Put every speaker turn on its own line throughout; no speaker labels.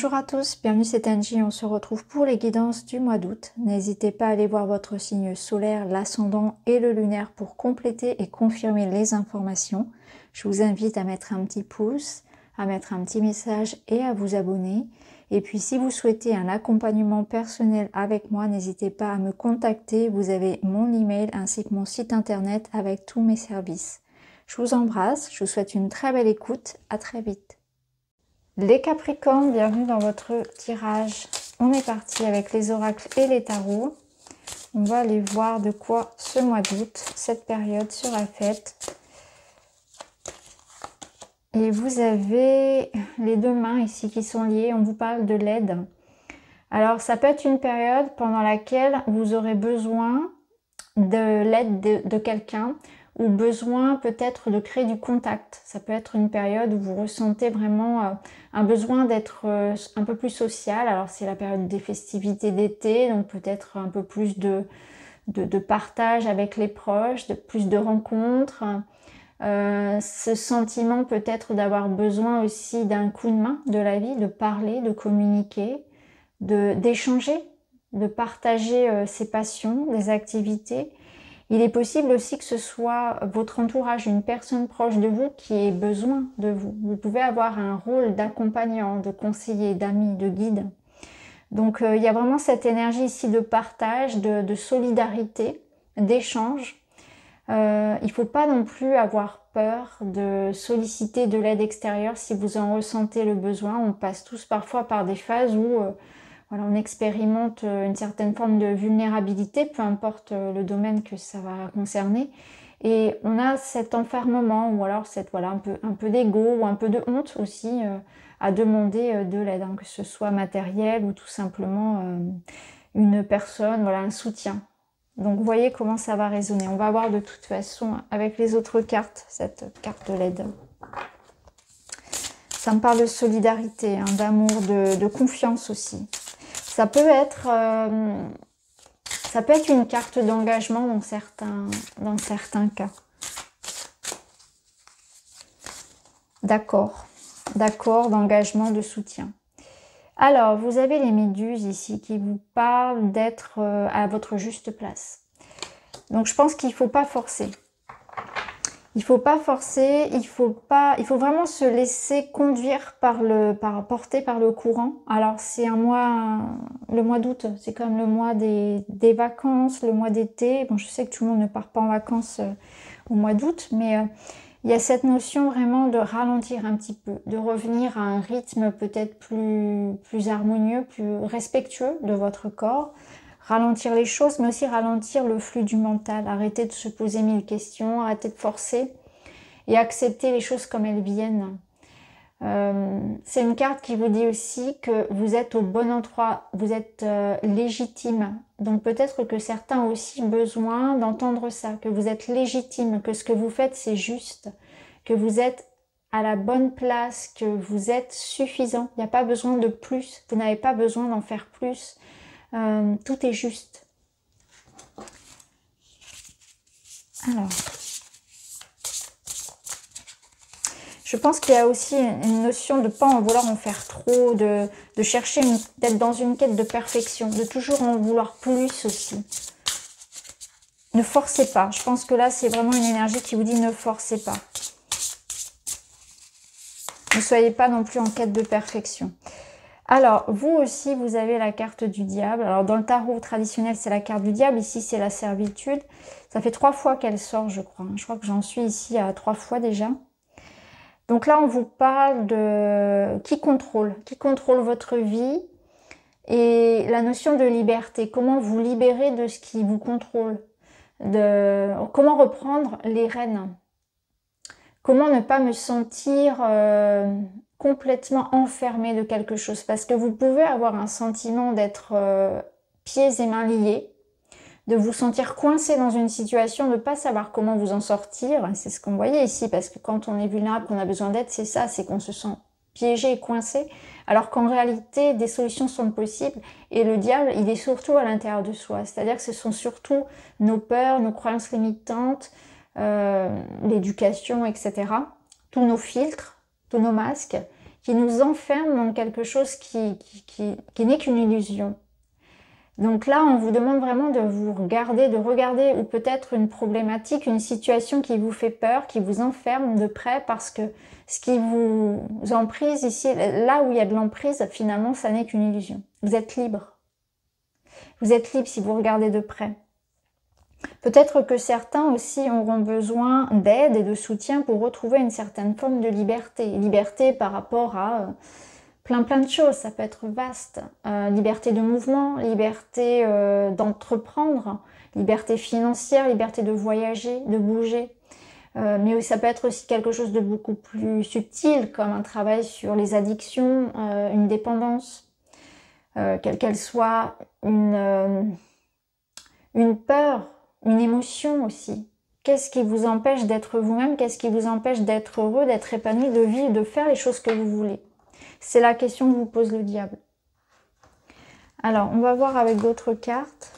Bonjour à tous, bienvenue c'est Angie, on se retrouve pour les guidances du mois d'août. N'hésitez pas à aller voir votre signe solaire, l'ascendant et le lunaire pour compléter et confirmer les informations. Je vous invite à mettre un petit pouce, à mettre un petit message et à vous abonner. Et puis si vous souhaitez un accompagnement personnel avec moi, n'hésitez pas à me contacter. Vous avez mon email ainsi que mon site internet avec tous mes services. Je vous embrasse, je vous souhaite une très belle écoute, à très vite. Les Capricornes, bienvenue dans votre tirage. On est parti avec les oracles et les tarots. On va aller voir de quoi ce mois d'août, cette période sera faite. Et vous avez les deux mains ici qui sont liées. On vous parle de l'aide. Alors, ça peut être une période pendant laquelle vous aurez besoin de l'aide de quelqu'un ou besoin peut-être de créer du contact. Ça peut être une période où vous ressentez vraiment un besoin d'être un peu plus social. Alors c'est la période des festivités d'été, donc peut-être un peu plus de partage avec les proches, plus de rencontres. Ce sentiment peut-être d'avoir besoin aussi d'un coup de main de la vie, de parler, de communiquer, d'échanger, de partager ses passions, des activités. Il est possible aussi que ce soit votre entourage, une personne proche de vous qui ait besoin de vous. Vous pouvez avoir un rôle d'accompagnant, de conseiller, d'ami, de guide. Donc il y a vraiment cette énergie ici de partage, de solidarité, d'échange. Il ne faut pas non plus avoir peur de solliciter de l'aide extérieure si vous en ressentez le besoin. On passe tous parfois par des phases où voilà, on expérimente une certaine forme de vulnérabilité, peu importe le domaine que ça va concerner. Et on a cet enfermement ou alors voilà, un peu d'ego ou un peu de honte aussi à demander de l'aide, hein, que ce soit matériel ou tout simplement une personne, voilà, un soutien. Donc vous voyez comment ça va résonner. On va voir de toute façon avec les autres cartes, cette carte de l'aide. Ça me parle de solidarité, hein, d'amour, de confiance aussi. Ça peut être une carte d'engagement dans certains cas. D'accord, d'engagement, de soutien. Alors, vous avez les méduses ici qui vous parlent d'être à votre juste place. Donc, je pense qu'il ne faut pas forcer. Il faut pas forcer, il faut vraiment se laisser conduire porter par le courant. Alors c'est le mois d'août, c'est comme le mois des vacances, le mois d'été. Bon, je sais que tout le monde ne part pas en vacances au mois d'août, mais il y a cette notion vraiment de ralentir un petit peu, de revenir à un rythme peut-être plus harmonieux, plus respectueux de votre corps. Ralentir les choses, mais aussi ralentir le flux du mental. Arrêter de se poser 1000 questions, arrêter de forcer et accepter les choses comme elles viennent. C'est une carte qui vous dit aussi que vous êtes au bon endroit, vous êtes légitime. Donc peut-être que certains ont aussi besoin d'entendre ça, que vous êtes légitime, que ce que vous faites c'est juste, que vous êtes à la bonne place, que vous êtes suffisant. Il n'y a pas besoin de plus, vous n'avez pas besoin d'en faire plus. Tout est juste. Alors, je pense qu'il y a aussi une notion de ne pas en vouloir en faire trop, de chercher d'être dans une quête de perfection, de toujours en vouloir plus aussi. Ne forcez pas. Je pense que là, c'est vraiment une énergie qui vous dit ne forcez pas. Ne soyez pas non plus en quête de perfection. Alors, vous aussi, vous avez la carte du diable. Alors, dans le tarot traditionnel, c'est la carte du diable. Ici, c'est la servitude. Ça fait 3 fois qu'elle sort, je crois. Je crois que j'en suis ici à 3 fois déjà. Donc là, on vous parle de qui contrôle votre vie et la notion de liberté. Comment vous libérer de ce qui vous contrôle. Comment reprendre les rênes. Comment ne pas me sentir complètement enfermé de quelque chose, parce que vous pouvez avoir un sentiment d'être pieds et mains liés, de vous sentir coincé dans une situation, de ne pas savoir comment vous en sortir. C'est ce qu'on voyait ici, parce que quand on est vulnérable, qu'on a besoin d'aide, c'est ça, c'est qu'on se sent piégé et coincé, alors qu'en réalité, des solutions sont possibles, et le diable, il est surtout à l'intérieur de soi, c'est-à-dire que ce sont surtout nos peurs, nos croyances limitantes, l'éducation, etc., tous nos filtres, tous nos masques, qui nous enferme dans quelque chose qui n'est qu'une illusion. Donc là, on vous demande vraiment de vous regarder, ou peut-être une problématique, une situation qui vous fait peur, qui vous enferme de près, parce que ce qui vous emprise ici, là où il y a de l'emprise, finalement, ça n'est qu'une illusion. Vous êtes libre. Vous êtes libre si vous regardez de près. Peut-être que certains aussi auront besoin d'aide et de soutien pour retrouver une certaine forme de liberté. Liberté par rapport à plein de choses, ça peut être vaste. Liberté de mouvement, liberté d'entreprendre, liberté financière, liberté de voyager, de bouger. Mais ça peut être aussi quelque chose de beaucoup plus subtil, comme un travail sur les addictions, une dépendance, quelle qu'elle soit, une peur, une émotion aussi. Qu'est-ce qui vous empêche d'être vous-même? Qu'est-ce qui vous empêche d'être heureux, d'être épanoui, de vivre, de faire les choses que vous voulez? C'est la question que vous pose le diable. Alors, on va voir avec d'autres cartes.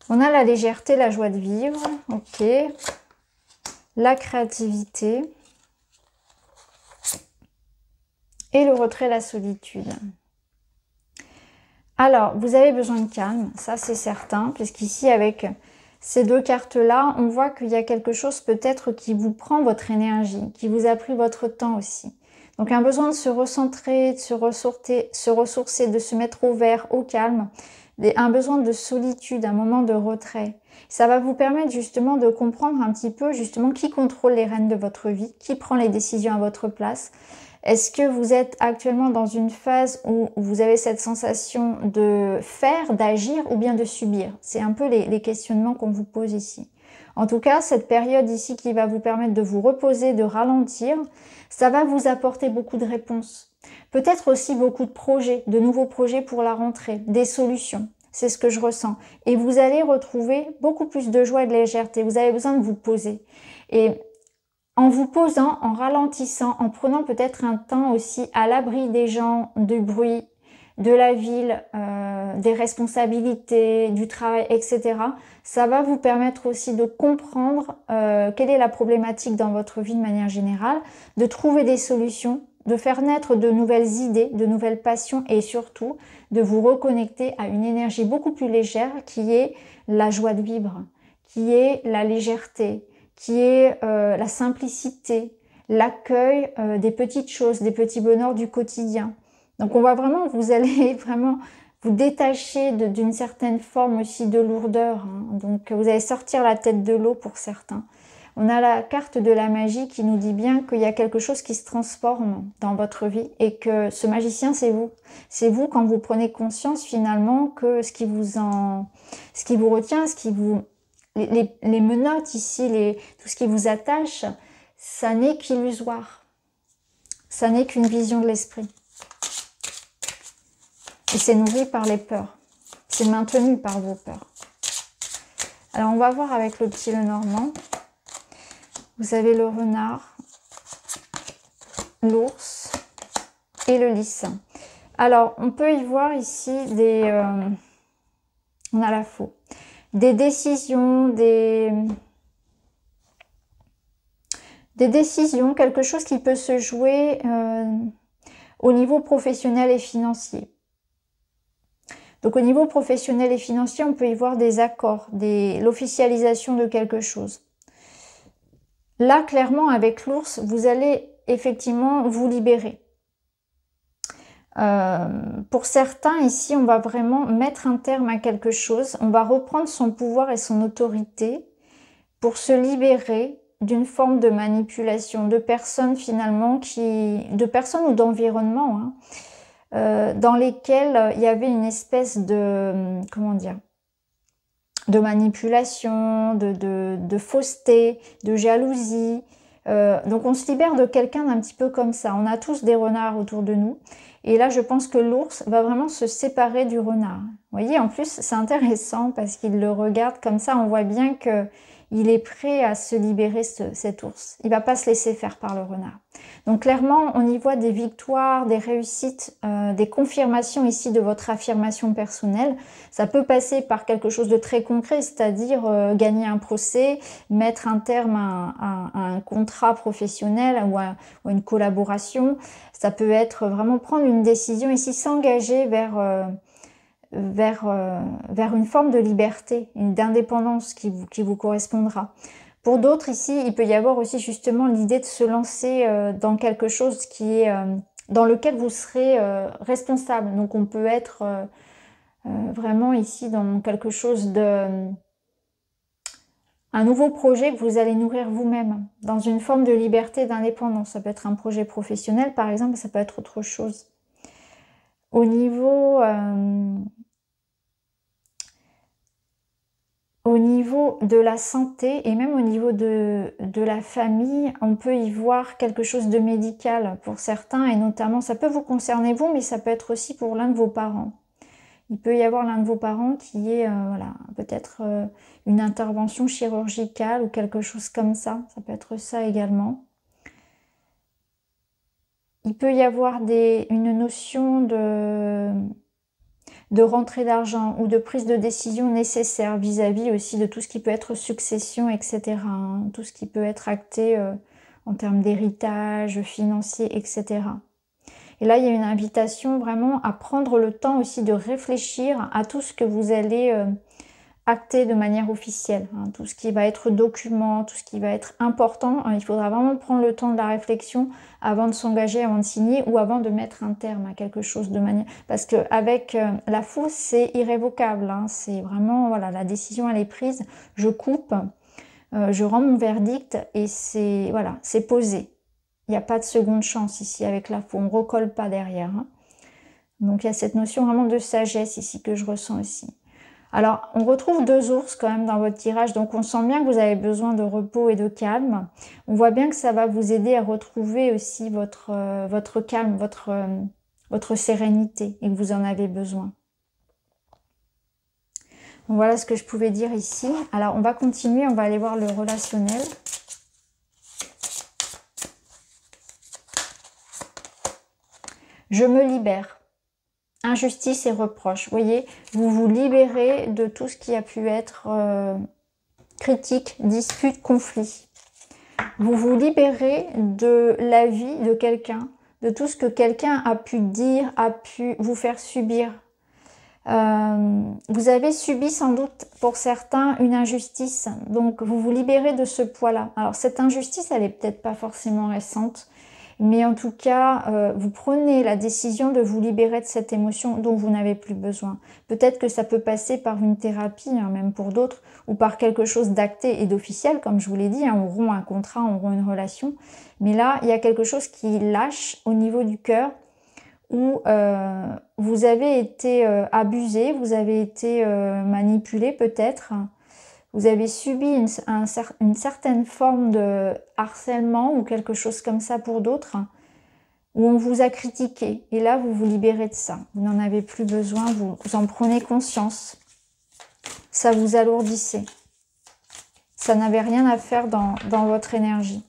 On a la légèreté, la joie de vivre, ok. La créativité. Et le retrait, la solitude. Alors, vous avez besoin de calme, ça c'est certain, puisqu'ici avec ces deux cartes-là, on voit qu'il y a quelque chose peut-être qui vous prend votre énergie, qui vous a pris votre temps aussi. Donc un besoin de se recentrer, de se ressourcer, de se mettre au vert, au calme, un besoin de solitude, un moment de retrait. Ça va vous permettre justement de comprendre un petit peu justement qui contrôle les rênes de votre vie, qui prend les décisions à votre place. Est-ce que vous êtes actuellement dans une phase où vous avez cette sensation de faire, d'agir ou bien de subir? C'est un peu les questionnements qu'on vous pose ici. En tout cas, cette période ici qui va vous permettre de vous reposer, de ralentir, ça va vous apporter beaucoup de réponses. Peut-être aussi beaucoup de projets, de nouveaux projets pour la rentrée, des solutions. C'est ce que je ressens. Et vous allez retrouver beaucoup plus de joie et de légèreté. Vous avez besoin de vous poser. Et en vous posant, en ralentissant, en prenant peut-être un temps aussi à l'abri des gens, du bruit, de la ville, des responsabilités, du travail, etc. Ça va vous permettre aussi de comprendre quelle est la problématique dans votre vie de manière générale, de trouver des solutions, de faire naître de nouvelles idées, de nouvelles passions et surtout de vous reconnecter à une énergie beaucoup plus légère qui est la joie de vivre, qui est la légèreté, qui est la simplicité, l'accueil des petites choses, des petits bonheurs du quotidien. Donc on va vraiment, vous allez vraiment vous détacher d'une certaine forme aussi de lourdeur. Donc vous allez sortir la tête de l'eau pour certains. On a la carte de la magie qui nous dit bien qu'il y a quelque chose qui se transforme dans votre vie et que ce magicien, c'est vous. C'est vous quand vous prenez conscience finalement que ce qui vous retient, les menottes ici, tout ce qui vous attache, ça n'est qu'illusoire. Ça n'est qu'une vision de l'esprit. Et c'est nourri par les peurs. C'est maintenu par vos peurs. Alors, on va voir avec le petit Lenormand. Vous avez le renard, l'ours et le lys. Alors, on peut y voir ici on a la faux. Des décisions, des décisions, quelque chose qui peut se jouer au niveau professionnel et financier. Donc au niveau professionnel et financier, on peut y voir des accords, l'officialisation de quelque chose. Là, clairement, avec l'ours, vous allez effectivement vous libérer. Pour certains, ici, on va vraiment mettre un terme à quelque chose. On va reprendre son pouvoir et son autorité pour se libérer d'une forme de manipulation, de personnes finalement de personnes ou d'environnement, dans lesquelles il y avait une espèce de, comment dire, de manipulation, de fausseté, de jalousie. Donc on se libère de quelqu'un d'un petit peu comme ça. On a tous des renards autour de nous. Et là, je pense que l'ours va vraiment se séparer du renard. Vous voyez, en plus, c'est intéressant parce qu'il le regarde comme ça. On voit bien qu'il il est prêt à se libérer, cet ours. Il va pas se laisser faire par le renard. Donc clairement, on y voit des victoires, des réussites, des confirmations ici de votre affirmation personnelle. Ça peut passer par quelque chose de très concret, c'est-à-dire gagner un procès, mettre un terme à un contrat professionnel ou à une collaboration. Ça peut être vraiment prendre une décision ici, s'engager vers une forme de liberté, d'indépendance qui vous correspondra. Pour d'autres ici, il peut y avoir aussi justement l'idée de se lancer dans quelque chose qui est dans lequel vous serez responsable. Donc on peut être vraiment ici dans quelque chose de... un nouveau projet que vous allez nourrir vous-même, dans une forme de liberté, d'indépendance. Ça peut être un projet professionnel par exemple, ça peut être autre chose. Au niveau de la santé et même au niveau de la famille, on peut y voir quelque chose de médical pour certains et notamment, ça peut vous concerner vous, mais ça peut être aussi pour l'un de vos parents. Il peut y avoir l'un de vos parents qui est voilà, peut-être une intervention chirurgicale ou quelque chose comme ça. Ça peut être ça également. Il peut y avoir une notion de rentrée d'argent ou de prise de décision nécessaire vis-à-vis aussi de tout ce qui peut être succession, etc. Hein, tout ce qui peut être acté en termes d'héritage financier, etc. Et là, il y a une invitation vraiment à prendre le temps aussi de réfléchir à tout ce que vous allez acter de manière officielle. Hein, tout ce qui va être document, tout ce qui va être important. Hein, il faudra vraiment prendre le temps de la réflexion avant de s'engager, avant de signer ou avant de mettre un terme à quelque chose de manière... Parce qu'avec la fausse, c'est irrévocable. Hein, c'est vraiment, voilà, la décision elle est prise. Je coupe, je rends mon verdict et c'est voilà, c'est posé. Il n'y a pas de seconde chance ici avec la faux. On ne recolle pas derrière. Hein. Donc il y a cette notion vraiment de sagesse ici que je ressens aussi. Alors, on retrouve 2 ours quand même dans votre tirage, donc on sent bien que vous avez besoin de repos et de calme. On voit bien que ça va vous aider à retrouver aussi votre calme, votre sérénité, et que vous en avez besoin. Donc, voilà ce que je pouvais dire ici. Alors, on va continuer, on va aller voir le relationnel. Je me libère. Injustice et reproche. Vous voyez, vous vous libérez de tout ce qui a pu être critique, dispute, conflit. Vous vous libérez de la vie de quelqu'un, de tout ce que quelqu'un a pu dire, a pu vous faire subir. Vous avez subi sans doute pour certains une injustice, donc vous vous libérez de ce poids-là. Alors cette injustice, elle est peut-être pas forcément récente, mais en tout cas, vous prenez la décision de vous libérer de cette émotion dont vous n'avez plus besoin. Peut-être que ça peut passer par une thérapie, hein, même pour d'autres, ou par quelque chose d'acté et d'officiel, comme je vous l'ai dit, hein, on rompt un contrat, on rompt une relation. Mais là, il y a quelque chose qui lâche au niveau du cœur, où vous avez été abusé, vous avez été manipulé peut-être, vous avez subi une certaine forme de harcèlement ou quelque chose comme ça pour d'autres, où on vous a critiqué. Et là, vous vous libérez de ça. Vous n'en avez plus besoin, vous en prenez conscience. Ça vous alourdissait. Ça n'avait rien à faire dans votre énergie.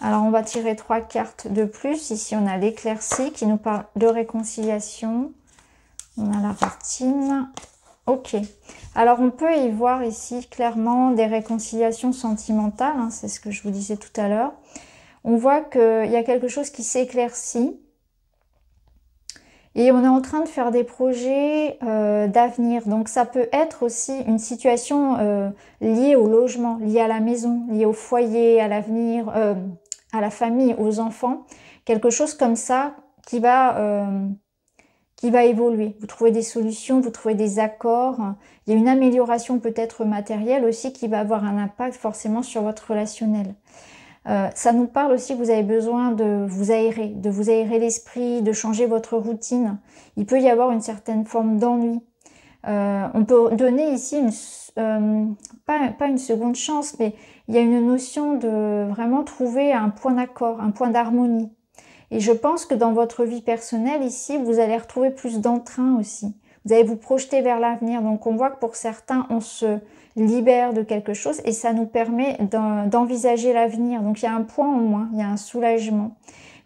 Alors, on va tirer 3 cartes de plus. Ici, on a l'éclaircie qui nous parle de réconciliation. On a la rutine. Ok. Alors, on peut y voir ici clairement des réconciliations sentimentales. Hein, c'est ce que je vous disais tout à l'heure. On voit qu'il y a quelque chose qui s'éclaircit. Et on est en train de faire des projets d'avenir. Donc, ça peut être aussi une situation liée au logement, liée à la maison, liée au foyer, à l'avenir, à la famille, aux enfants. Quelque chose comme ça qui va évoluer. Vous trouvez des solutions, vous trouvez des accords. Il y a une amélioration peut-être matérielle aussi qui va avoir un impact forcément sur votre relationnel. Ça nous parle aussi que vous avez besoin de vous aérer l'esprit, de changer votre routine. Il peut y avoir une certaine forme d'ennui. On peut donner ici pas une seconde chance, mais il y a une notion de vraiment trouver un point d'accord, un point d'harmonie. Et je pense que dans votre vie personnelle ici, vous allez retrouver plus d'entrain aussi. Vous allez vous projeter vers l'avenir. Donc on voit que pour certains, on se libère de quelque chose et ça nous permet d'envisager l'avenir. Donc il y a un poids en moins, il y a un soulagement.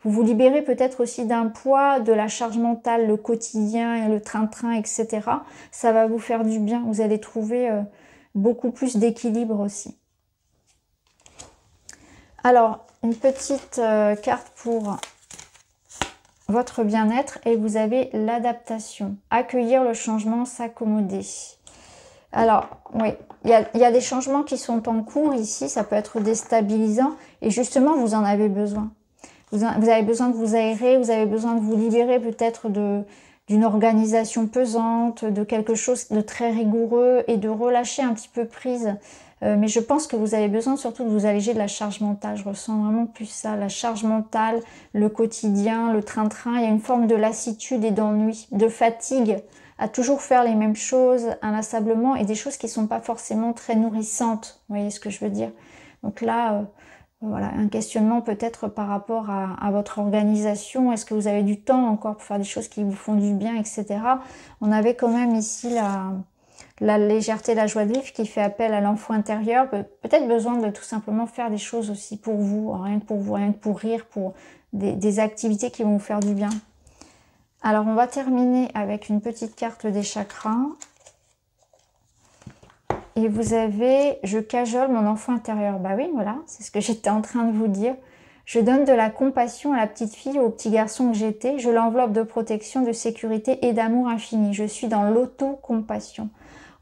Vous vous libérez peut-être aussi d'un poids, de la charge mentale, le quotidien, le train-train, etc. Ça va vous faire du bien. Vous allez trouver beaucoup plus d'équilibre aussi. Alors, une petite carte pour votre bien-être et vous avez l'adaptation. Accueillir le changement, s'accommoder. Alors, oui, il y a des changements qui sont en cours ici, ça peut être déstabilisant et justement, vous en avez besoin. Vous avez besoin de vous aérer, vous avez besoin de vous libérer peut-être d'une organisation pesante, de quelque chose de très rigoureux et de relâcher un petit peu prise. Mais je pense que vous avez besoin surtout de vous alléger de la charge mentale. Je ressens vraiment plus ça, la charge mentale, le quotidien, le train-train. Il y a une forme de lassitude et d'ennui, de fatigue à toujours faire les mêmes choses inlassablement et des choses qui ne sont pas forcément très nourrissantes. Vous voyez ce que je veux dire? Donc là, voilà, un questionnement peut-être par rapport à votre organisation. Est-ce que vous avez du temps encore pour faire des choses qui vous font du bien, etc. On avait quand même ici la légèreté, la joie de vivre qui fait appel à l'enfant intérieur. Peut-être besoin de tout simplement faire des choses aussi pour vous, rien que pour rire, pour des activités qui vont vous faire du bien. Alors, on va terminer avec une petite carte des chakras. Et vous avez « Je cajole mon enfant intérieur ». Bah oui, voilà, c'est ce que j'étais en train de vous dire. Je donne de la compassion à la petite fille ou au petit garçon que j'étais. Je l'enveloppe de protection, de sécurité et d'amour infini. Je suis dans l'autocompassion.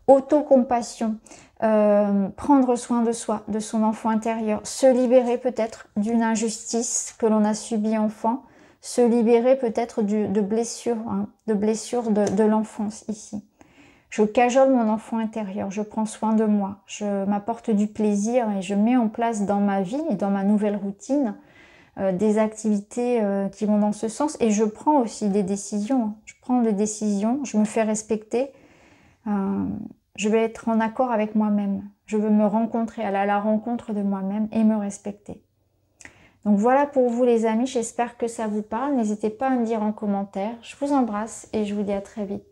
Autocompassion, prendre soin de soi, de son enfant intérieur, se libérer peut-être d'une injustice que l'on a subie enfant, se libérer peut-être de blessures, de l'enfance ici. Je cajole mon enfant intérieur, je prends soin de moi, je m'apporte du plaisir et je mets en place dans ma vie et dans ma nouvelle routine des activités qui vont dans ce sens et je prends aussi des décisions. Je prends des décisions, je me fais respecter. Je vais être en accord avec moi-même. Je veux me rencontrer, aller à la rencontre de moi-même et me respecter. Donc voilà pour vous les amis, j'espère que ça vous parle. N'hésitez pas à me dire en commentaire. Je vous embrasse et je vous dis à très vite.